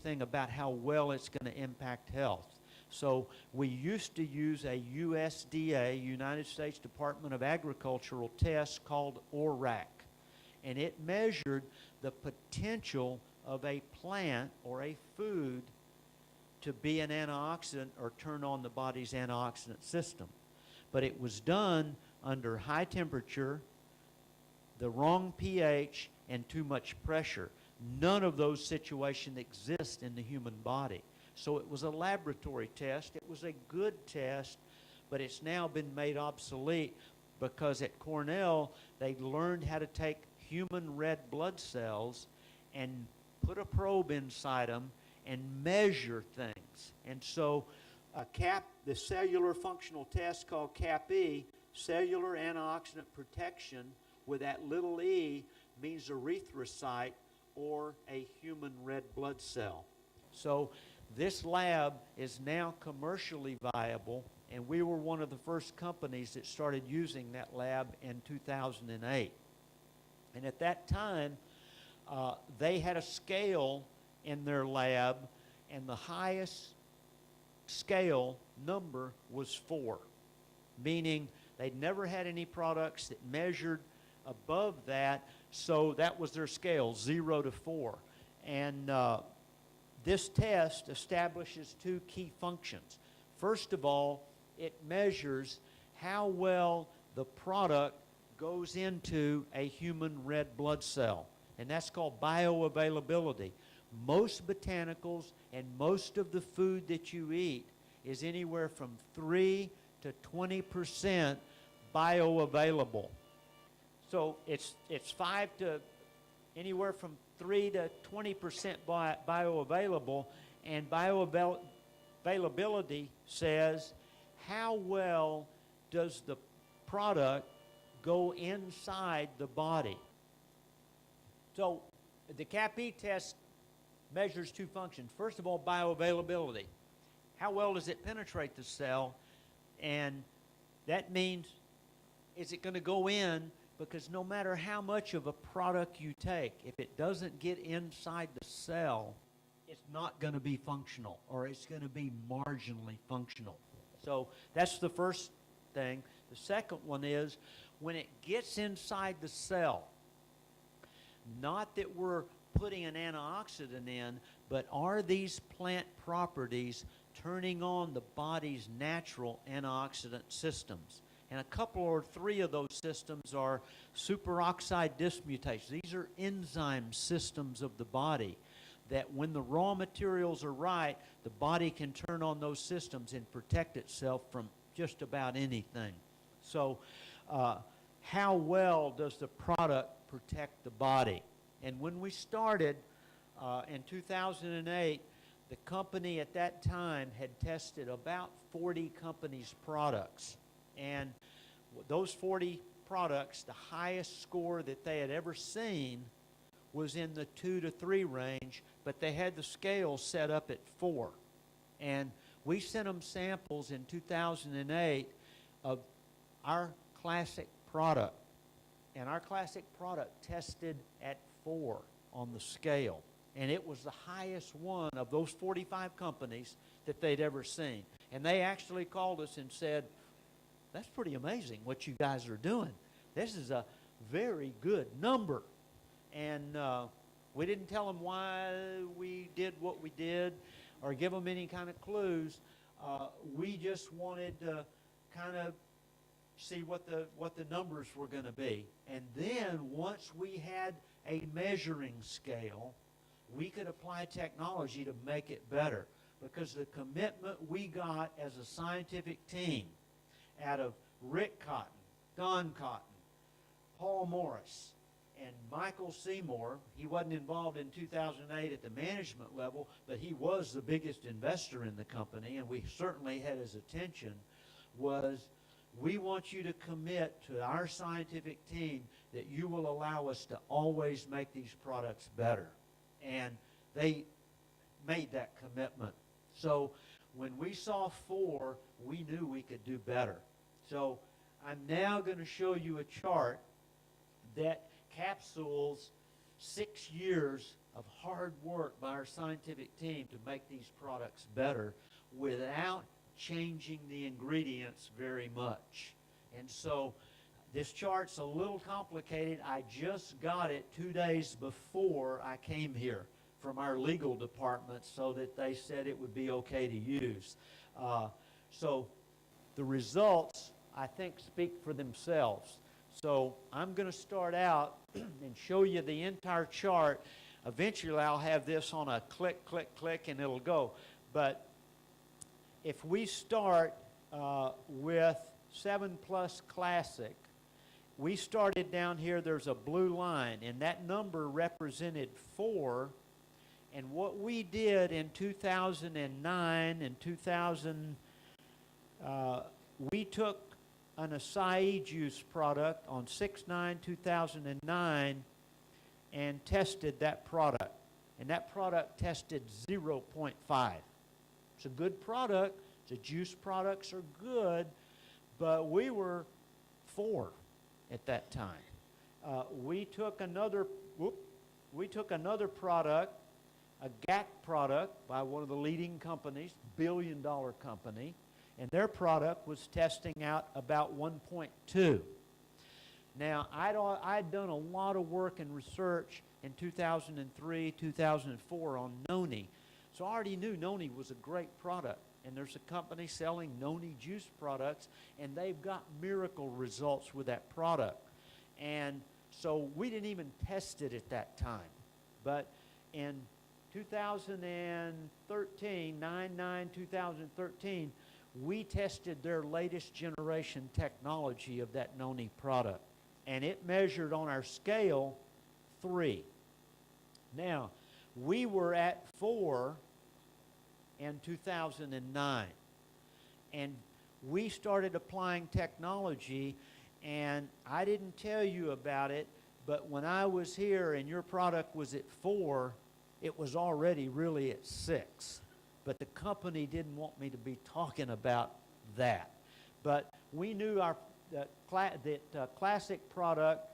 anything about how well it's going to impact health. So we used to use a USDA, United States Department of Agricultural test called ORAC, and it measured the potential of a plant or a food to be an antioxidant or turn on the body's antioxidant system. But it was done under high temperature, the wrong pH, and too much pressure. None of those situations exist in the human body. So it was a laboratory test. It was a good test, but it's now been made obsolete because at Cornell, they learned how to take human red blood cells and put a probe inside them and measure things. And so the cellular functional test called CAP-E, cellular antioxidant protection with that little e, means erythrocyte or a human red blood cell. So this lab is now commercially viable, and we were one of the first companies that started using that lab in 2008. And at that time, they had a scale in their lab, and the highest scale number was 4, meaning they'd never had any products that measured above that, so that was their scale, 0 to 4. And this test establishes 2 key functions. First of all, it measures how well the product goes into a human red blood cell, and that's called bioavailability. Most botanicals and most of the food that you eat is anywhere from 3 to 20% bioavailable. So it's 5 to anywhere from 3 to 20% bioavailable, and bioavailability says how well does the product go inside the body. So the CAP-E test measures 2 functions. First of all, bioavailability. How well does it penetrate the cell? And that means, is it going to go in? Because no matter how much of a product you take, if it doesn't get inside the cell, it's not going to be functional, or it's going to be marginally functional. So that's the first thing. The second one is when it gets inside the cell, not that we're putting an antioxidant in, but are these plant properties turning on the body's natural antioxidant systems? And a couple or 3 of those systems are superoxide dismutase. These are enzyme systems of the body that when the raw materials are right, the body can turn on those systems and protect itself from just about anything. So how well does the product protect the body? And when we started in 2008, the company at that time had tested about 40 companies' products. And those 40 products, the highest score that they had ever seen was in the 2 to 3 range, but they had the scale set up at 4. And we sent them samples in 2008 of our classic product. And our classic product tested at 4 on the scale. And it was the highest one of those 45 companies that they'd ever seen. And they actually called us and said, "That's pretty amazing what you guys are doing. This is a very good number." And we didn't tell them why we did what we did or give them any kind of clues. We just wanted to kind of see what the numbers were going to be. And then once we had a measuring scale, we could apply technology to make it better. Because the commitment we got as a scientific team out of Rick Cotton, Don Cotton, Paul Morris, and Michael Seymour, he wasn't involved in 2008 at the management level, but he was the biggest investor in the company, and we certainly had his attention, was we want you to commit to our scientific team that you will allow us to always make these products better. And they made that commitment. So when we saw 4, we knew we could do better. So I'm now going to show you a chart that capsules 6 years of hard work by our scientific team to make these products better without changing the ingredients very much. And so this chart's a little complicated. I just got it 2 days before I came here from our legal department so that they said it would be okay to use. So the results, I think, speak for themselves. So I'm going to start out and show you the entire chart. Eventually I'll have this on a click, click, click, and it'll go. But if we start with 7 Plus Classic, we started down here, there's a blue line, and that number represented 4. And what we did in 2009 and 2000, we took an acai juice product on 6/9/2009 and tested that product. And that product tested 0.5. It's a good product. The juice products are good, but we were 4 at that time. We took another product, a GAC product by one of the leading companies, billion-dollar company, and their product was testing out about 1.2. Now, I'd done a lot of work and research in 2003, 2004 on noni, so I already knew noni was a great product. And there's a company selling noni juice products, and they've got miracle results with that product. And so we didn't even test it at that time. But in 2013, 9/9/2013, we tested their latest generation technology of that noni product. And it measured on our scale 3. Now, we were at 4 in 2009. And we started applying technology, and I didn't tell you about it, but when I was here and your product was at 4, it was already really at 6. But the company didn't want me to be talking about that. But we knew that classic product,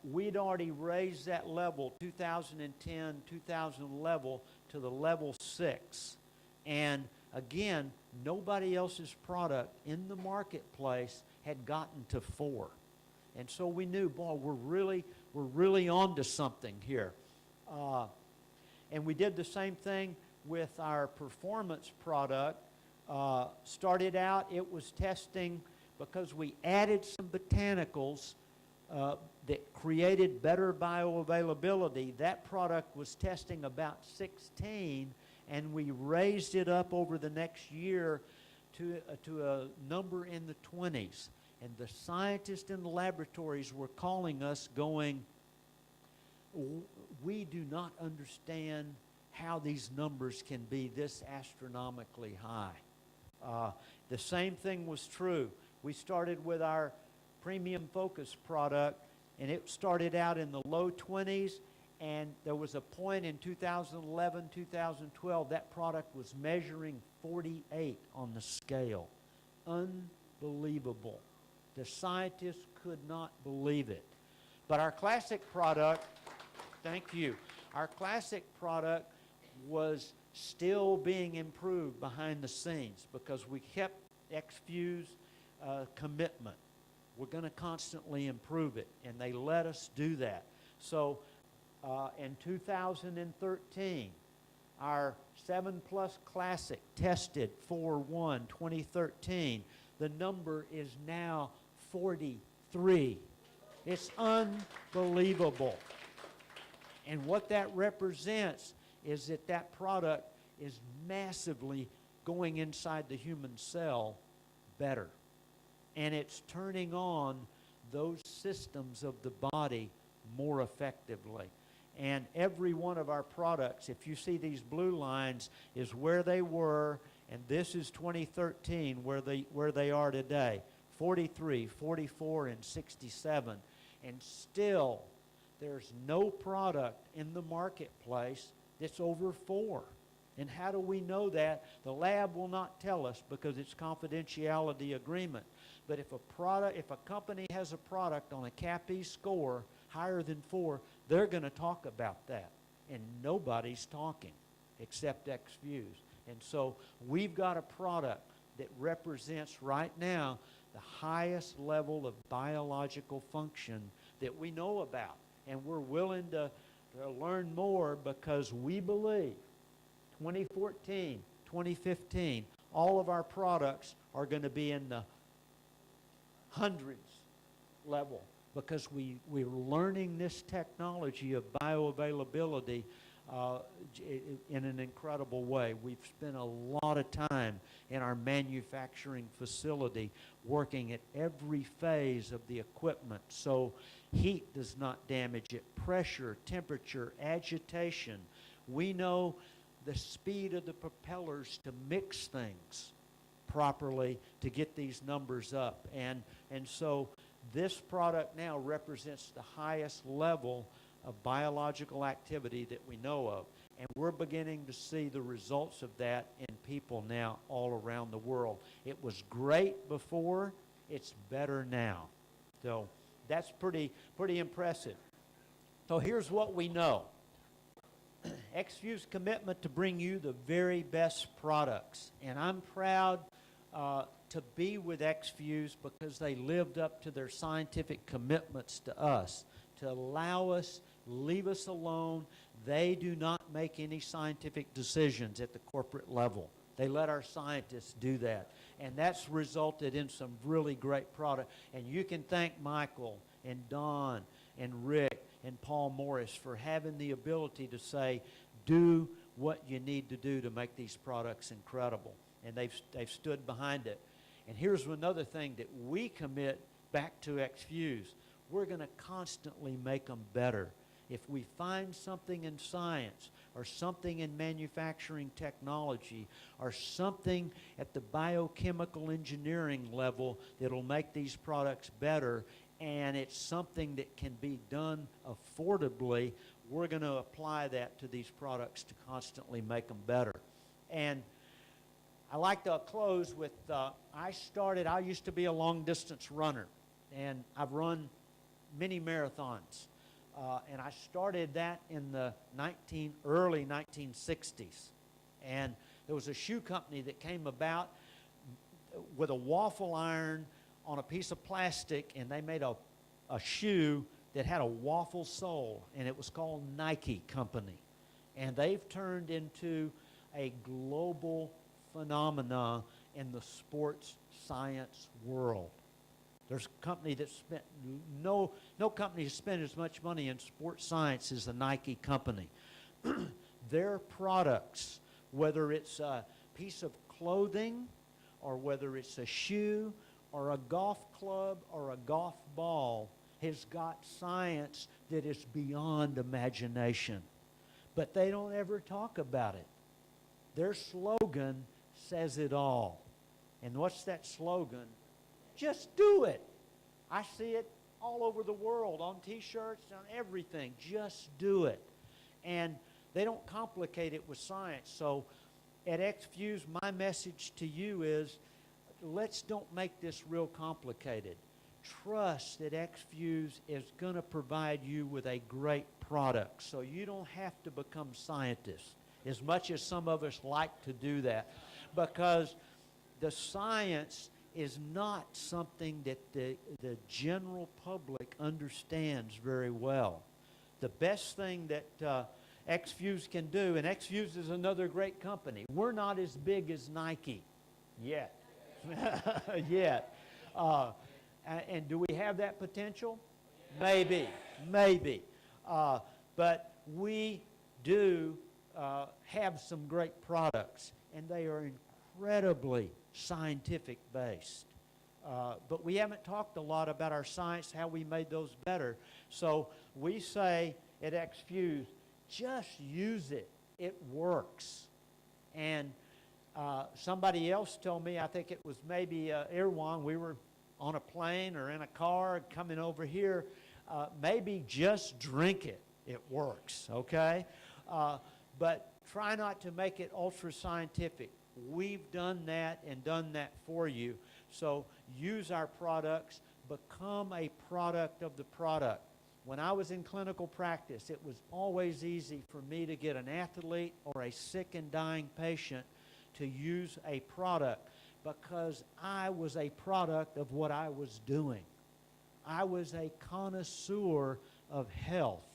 we'd already raised that level, 2010, 2000 level, to the level 6. And again, nobody else's product in the marketplace had gotten to 4. And so we knew, boy, we're really on to something here. And we did the same thing with our performance product. Started out, it was testing because we added some botanicals that created better bioavailability. That product was testing about 16, and we raised it up over the next year to a number in the 20s. And the scientists in the laboratories were calling us going, we do not understand how these numbers can be this astronomically high. The same thing was true. We started with our premium focus product, and it started out in the low 20s, and there was a point in 2011, 2012, that product was measuring 48 on the scale. Unbelievable. The scientists could not believe it. But our classic product, thank you, our classic product was still being improved behind the scenes because we kept eXfuze commitment. We're going to constantly improve it, and they let us do that. So in 2013, our 7 Plus Classic tested 4/1/2013. The number is now 43. It's unbelievable. And what that represents is that that product is massively going inside the human cell better. And it's turning on those systems of the body more effectively. And every one of our products, if you see these blue lines, is where they were, and this is 2013, where they are today. 43, 44, and 67. And still, there's no product in the marketplace that's over 4. And how do we know that? The lab will not tell us because it's confidentiality agreement. But if a company has a product on a CAPE score higher than 4, they're going to talk about that. and nobody's talking except eXfuze. And so we've got a product that represents right now the highest level of biological function that we know about. And we're willing to learn more because we believe 2014, 2015, all of our products are going to be in the hundreds level because we're learning this technology of bioavailability in an incredible way. We've spent a lot of time in our manufacturing facility working at every phase of the equipment so heat does not damage it, pressure, temperature, agitation. We know the speed of the propellers to mix things properly to get these numbers up. And so this product now represents the highest level of biological activity that we know of. And we're beginning to see the results of that in people now all around the world. It was great before, it's better now. So that's pretty impressive. So here's what we know. eXfuze commitment to bring you the very best products. And I'm proud to be with eXfuze because they lived up to their scientific commitments to us, to allow us, leave us alone. They do not make any scientific decisions at the corporate level. They let our scientists do that. And that's resulted in some really great product. And you can thank Michael and Don and Rick and Paul Morris for having the ability to say, do what you need to do to make these products incredible. And they've stood behind it. And here's another thing that we commit back to eXfuze. We're going to constantly make them better. If we find something in science or something in manufacturing technology or something at the biochemical engineering level that'll make these products better, and it's something that can be done affordably, we're going to apply that to these products to constantly make them better. And I like to close with, I used to be a long-distance runner, and I've run many marathons. And I started that in the early 1960s. And there was a shoe company that came about with a waffle iron on a piece of plastic, and they made a shoe that had a waffle sole, and it was called Nike Company. And they've turned into a global phenomena in the sports science world. There's a company that spent, no company has spent as much money in sports science as the Nike Company. Their products, whether it's a piece of clothing or whether it's a shoe or a golf club or a golf ball, has got science that is beyond imagination. But they don't ever talk about it. Their slogan says it all. And what's that slogan? Just do it. I see it all over the world, on T-shirts, on everything. Just do it. And they don't complicate it with science. So at eXfuze, my message to you is, let's don't make this real complicated. Trust that eXfuze is going to provide you with a great product. So you don't have to become scientists, as much as some of us like to do that. Because the science is not something that the general public understands very well. The best thing that eXfuze can do, and eXfuze is another great company. We're not as big as Nike yet. Yet. And do we have that potential? Maybe. But we do have some great products, and they are incredibly scientific based. But we haven't talked a lot about our science, how we made those better. So we say at eXfuze, just use it. It works. And somebody else told me, I think it was maybe Irwan, we were on a plane or in a car coming over here, maybe just drink it. It works, okay? But try not to make it ultra scientific. We've done that and done that for you. So use our products, become a product of the product. When I was in clinical practice, it was always easy for me to get an athlete or a sick and dying patient to use a product because I was a product of what I was doing. I was a connoisseur of health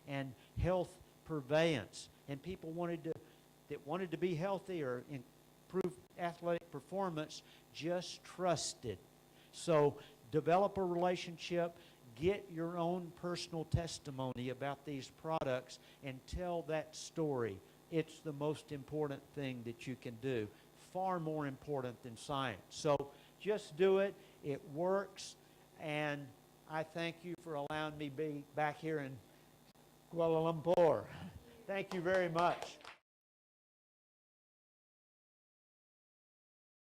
and health purveyance, and people that wanted to be healthy or improve athletic performance just trusted. So develop a relationship, get your own personal testimony about these products, and tell that story. It's the most important thing that you can do, far more important than science. So just do it. It works, and I thank you for allowing me to be back here in Kuala Lumpur. Thank you very much.